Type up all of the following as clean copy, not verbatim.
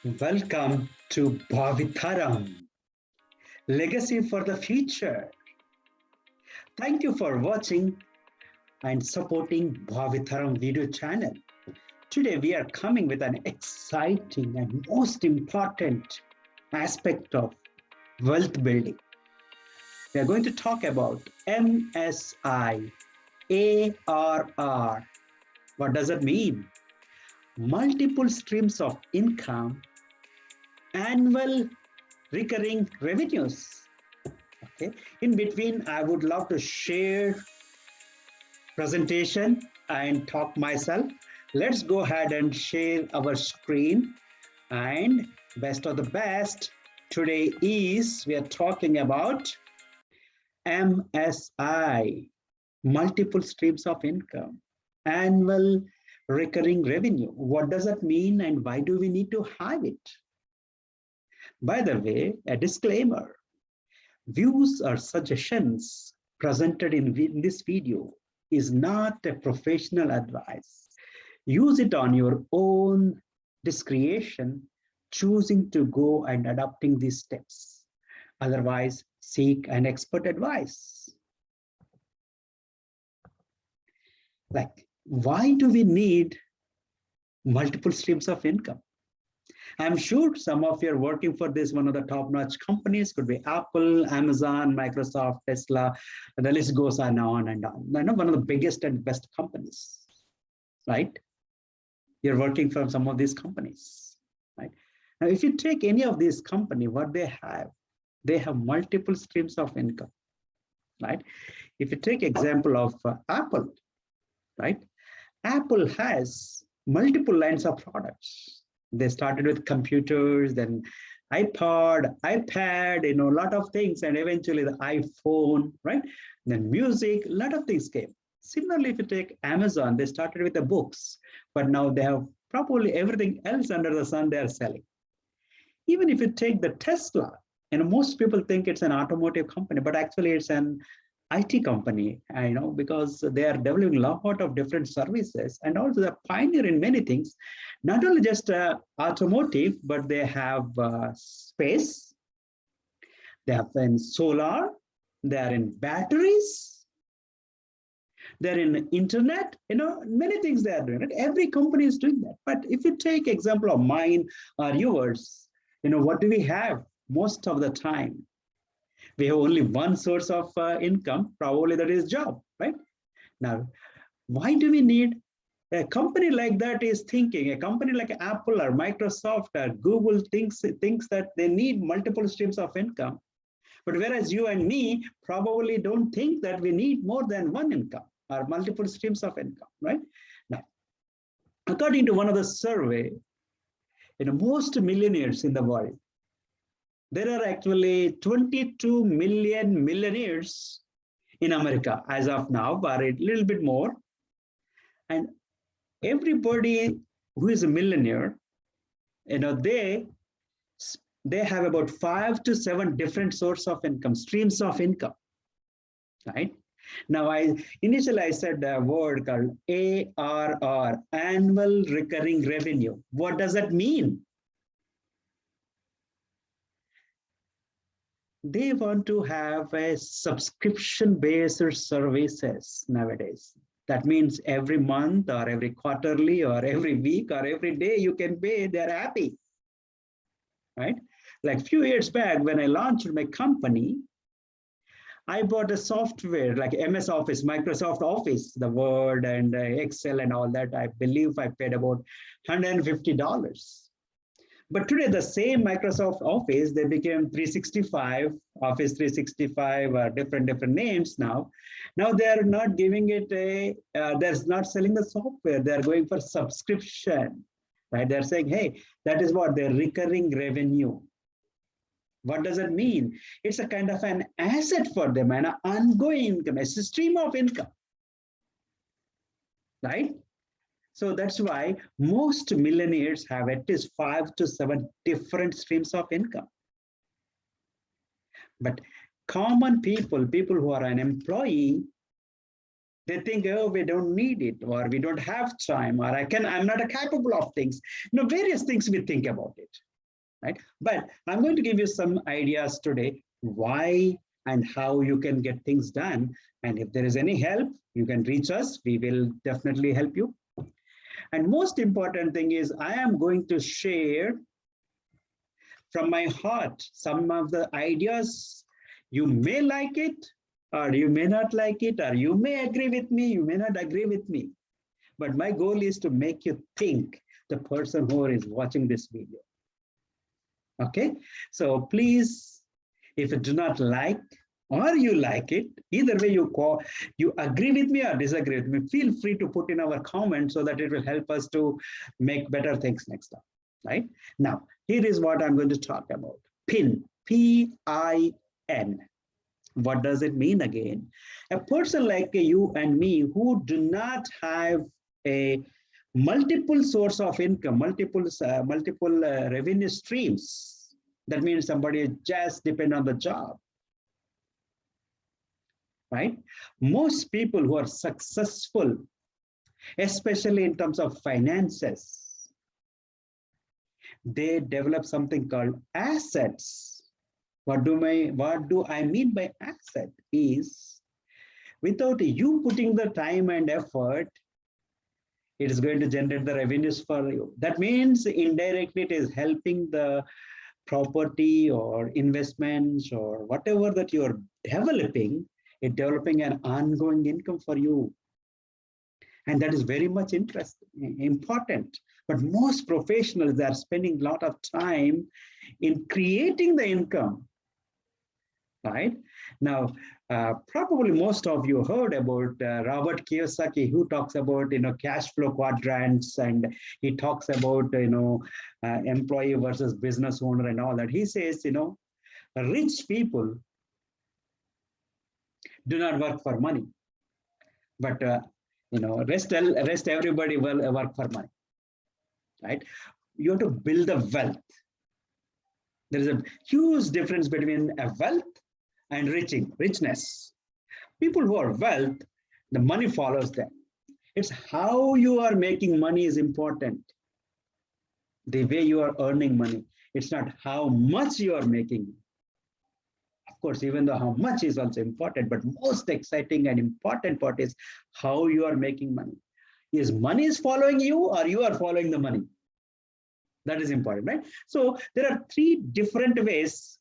Welcome to BhaaviTaram, Legacy for the Future. Thank you for watching and supporting BhaaviTaram video channel. Today we are coming with an exciting and most important aspect of wealth building. We are going to talk about MSI, ARR. What does it mean? Multiple streams of income, annual recurring revenues. Okay. In between, I would love to share presentation and talk myself. Let's go ahead and share our screen. And best of the best, today is we are talking about MSI, multiple streams of income, annual recurring revenue. What does that mean and why do we need to have it? By the way, a disclaimer. Views or suggestions presented in this video is not a professional advice. Use it on your own discretion, choosing to go and adopting these steps. Otherwise, seek an expert advice. Like, why do we need multiple streams of income? I'm sure some of you are working for this one of the top-notch companies, could be Apple, Amazon, Microsoft, Tesla, and the list goes on and on. I know one of the biggest and best companies, right? You're working for some of these companies, right? Now, if you take any of these companies, what they have multiple streams of income, right? If you take example of Apple, right? Apple has multiple lines of products. They started with computers, then iPod, iPad, a lot of things, and eventually the iPhone, right? Then music, a lot of things came. Similarly, if you take Amazon, they started with the books, but now they have probably everything else under the sun they are selling. Even if you take the Tesla, most people think it's an automotive company, but actually it's an IT company, because they are developing a lot of different services and also they're pioneer in many things, not only just automotive, but they have space, they have in solar, they are in batteries, they're in internet, many things they are doing. Right? Every company is doing that. But if you take example of mine or yours, what do we have most of the time? We have only one source of income, probably that is job, right? Now, why do we need a company like that is thinking, a company like Apple or Microsoft or Google thinks that they need multiple streams of income. But whereas you and me probably don't think that we need more than one income or multiple streams of income, right? Now, according to one of the survey, most millionaires in the world, there are actually 22 million millionaires in America as of now, or a little bit more. And everybody who is a millionaire, they have about 5 to 7 different sources of income, streams of income, right? Now, initially I said a word called ARR, annual recurring revenue. What does that mean? They want to have a subscription-based services nowadays. That means every month or every quarterly or every week or every day you can pay, they're happy, right? Like a few years back when I launched my company, I bought a software like MS Office, Microsoft Office, the Word and Excel and all that. I believe I paid about $150. But today, the same Microsoft Office, they became 365, Office 365, different names now. Now they are not giving it they're not selling the software. They're going for subscription, right? They're saying, hey, that is what their recurring revenue. What does it mean? It's a kind of an asset for them, an ongoing income, a stream of income, right? So that's why most millionaires have at least 5 to 7 different streams of income. But common people who are an employee, they think, oh, we don't need it, or we don't have time, or I'm not capable of things. Various things we think about it. right? But I'm going to give you some ideas today, why and how you can get things done. And if there is any help, you can reach us. We will definitely help you. And most important thing is I am going to share from my heart some of the ideas. You may like it, or you may not like it, or you may agree with me, you may not agree with me. But my goal is to make you think, the person who is watching this video. Okay, so please, if you do not like or you like it, either way you agree with me or disagree with me, feel free to put in our comments so that it will help us to make better things next time, right? Now, here is what I'm going to talk about. PIN, P-I-N. What does it mean again? A person like you and me who do not have a multiple source of income, multiple revenue streams. That means somebody just depend on the job, right? Most people who are successful, especially in terms of finances, they develop something called assets. What do I mean by asset is, without you putting the time and effort, it is going to generate the revenues for you. That means indirectly it is helping the property or investments or whatever that you are developing, it's developing an ongoing income for you. And that is very much important. But most professionals are spending a lot of time in creating the income, right? Now, probably most of you heard about Robert Kiyosaki, who talks about, cash flow quadrants, and he talks about, employee versus business owner and all that. He says, rich people do not work for money, but, rest everybody will work for money, right? You have to build the wealth. There is a huge difference between a wealth and richness. People who are wealth, the money follows them. It's how you are making money is important. The way you are earning money. It's not how much you are making. Of course, even though how much is also important, but most exciting and important part is how you are making money. Is money is following you or you are following the money? That is important, right? So there are three different ways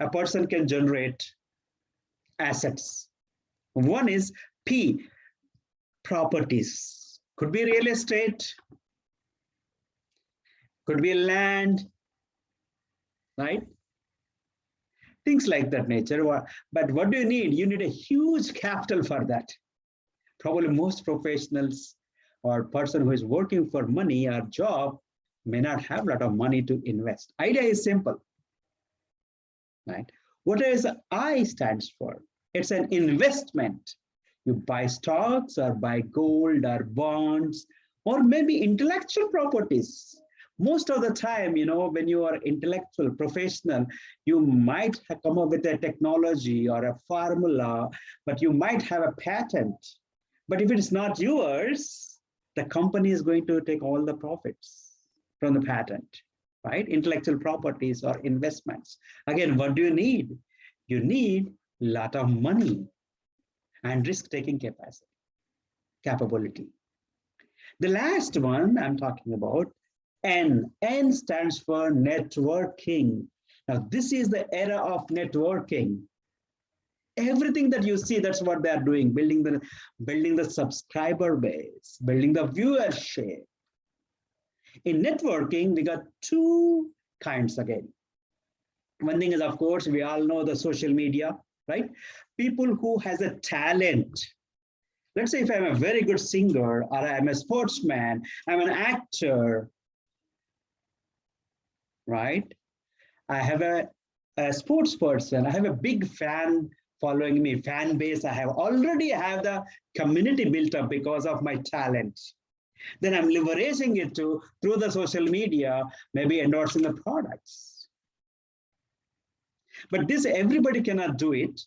a person can generate assets. One is P, properties. Could be real estate, could be land, right? Things like that nature. But what do you need? You need a huge capital for that. Probably most professionals or person who is working for money or job may not have a lot of money to invest. Idea is simple, right? What does I stands for? It's an investment. You buy stocks or buy gold or bonds or maybe intellectual properties. Most of the time, when you are intellectual professional, you might have come up with a technology or a formula, but you might have a patent. But if it is not yours, the company is going to take all the profits from the patent, right? Intellectual properties or investments. Again, what do you need? You need a lot of money and risk-taking capability. The last one I'm talking about, N. N stands for networking. Now, this is the era of networking. Everything that you see, that's what they're doing, building the subscriber base, building the viewership. In networking, we got two kinds again. One thing is, of course, we all know the social media, right? People who has a talent. Let's say if I'm a very good singer or I'm a sportsman, I'm an actor, right? I have a sports person. I have a big fan following me, fan base. I already have the community built up because of my talent. Then I'm leveraging it through the social media, maybe endorsing the products. But this, everybody cannot do it.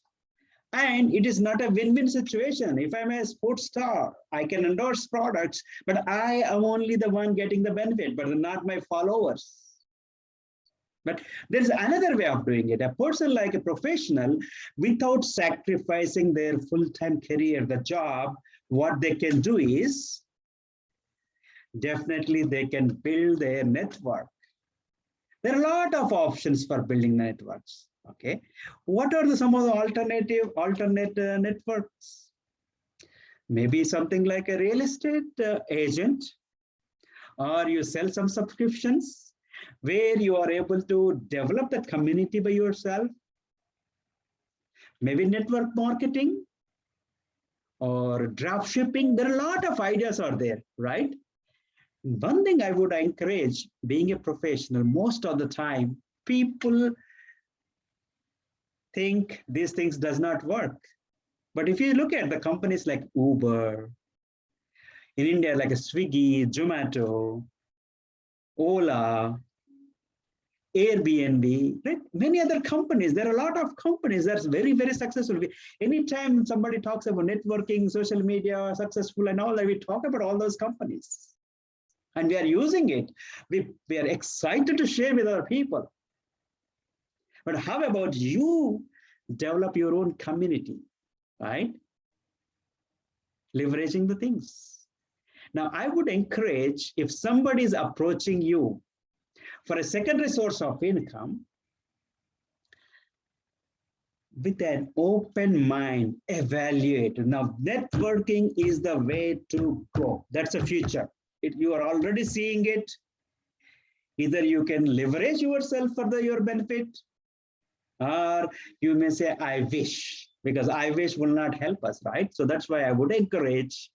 And it is not a win-win situation. If I'm a sports star, I can endorse products, but I am only the one getting the benefit, but not my followers. But there's another way of doing it. A person like a professional, without sacrificing their full-time career, the job, what they can do is definitely they can build their network. There are a lot of options for building networks. Okay, what are some of the alternate networks? Maybe something like a real estate agent, or you sell some subscriptions where you are able to develop that community by yourself. Maybe network marketing or drop shipping. There are a lot of ideas out there, right? One thing I would encourage, being a professional, most of the time, people think these things does not work. But if you look at the companies like Uber, in India, like a Swiggy, Zomato, Ola, Airbnb, right? Many other companies. There are a lot of companies that's very, very successful. Anytime somebody talks about networking, social media, successful and all that, we talk about all those companies. And we are using it. We are excited to share with our people. But how about you develop your own community, right? Leveraging the things. Now, I would encourage, if somebody is approaching you for a secondary source of income, with an open mind, evaluate. Now, networking is the way to go. That's the future. You are already seeing it. Either you can leverage yourself for your benefit, or you may say, I wish, because I wish will not help us, right? So that's why I would encourage,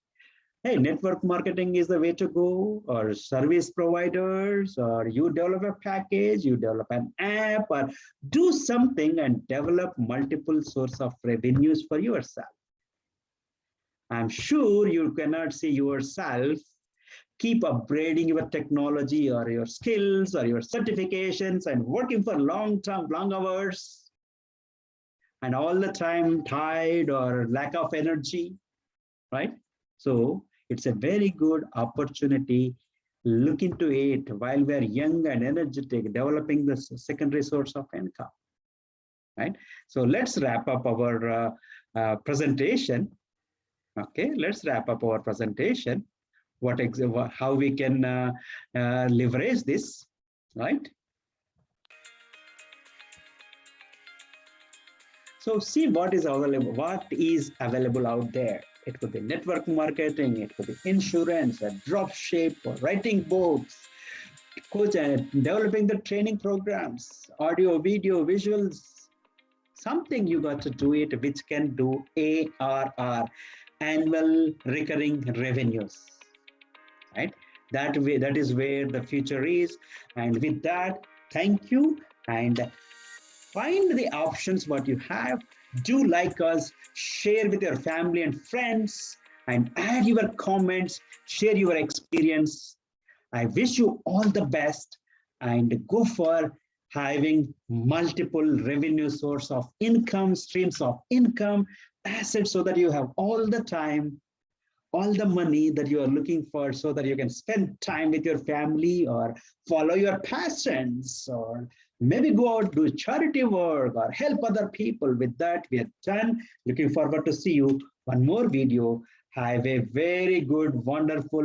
hey, network marketing is the way to go, or service providers, or you develop a package, you develop an app, or do something and develop multiple sources of revenues for yourself. I'm sure you cannot see yourself keep upgrading your technology or your skills or your certifications and working for long hours and all the time tired or lack of energy, right? So it's a very good opportunity. Look into it while we're young and energetic, developing this secondary source of income, right? So let's wrap up our presentation. Okay, let's wrap up our presentation. How we can leverage this, right? So see what is available out there. It could be network marketing, it could be insurance, a drop ship, or writing books, coach, developing the training programs, audio, video, visuals. Something you got to do it which can do ARR, annual recurring revenues. Right? That is where the future is. And with that, thank you, and find the options what you have. Do like us, share with your family and friends, and add your comments, share your experience. I wish you all the best, and go for having multiple revenue source of income, streams of income, assets, so that you have all the time, all the money that you are looking for, so that you can spend time with your family or follow your passions, or maybe go out, do charity work, or help other people. With that, we are done. Looking forward to see you one more video. Have a very good, wonderful